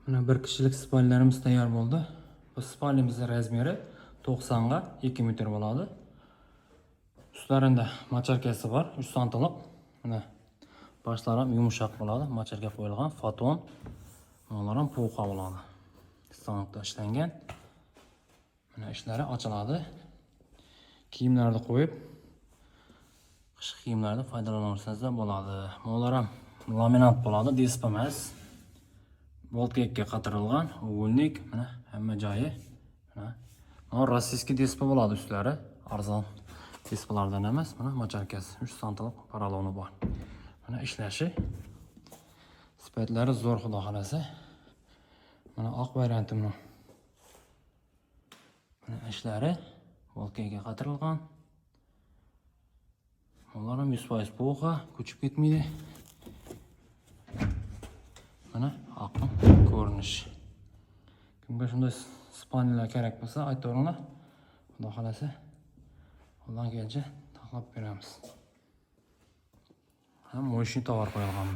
Mana bir kishilik spalyalarimiz tayyor bo'ldi. Bu spalyamizning razmeri 90 ga 2 metr bo'ladi. Ustlarida macharkasi bor, 3 santimlik. Mana boshlari ham yumshoq bo'ladi, macharka qo'yilgan, foton. Bular ham puxa bo'ladi. Stanokda ishlangan. Mana ishlari ochiladi. Kiyimlarni qo'yib, qish kiyimlarida foydalansangiz bo'ladi. Bular ham laminat bo'ladi, disp emas. Boltga qatirilgan, o'g'illik, mana hamma joyi. Mana rossiyskiy disp bo'ladi ustlari, arzon displardan emas, mana macharkasi 3 santimlik paraloni bor. Mana ishlashi. Sifatlari zo'r, xudo xolasa. Mana oq varianti buni. Mana ishlari boltga qatirilgan. Ular ham 100% puxa, ko'chib ketmaydi. Mana oqim ko'rinish. Kimga shunday spalyalar kerak bo'lsa, aytaveringlar. Xudo xolasa, qo'ldan kelgancha taklif beramiz. Ham mo'yshin tovar qo'yilgan.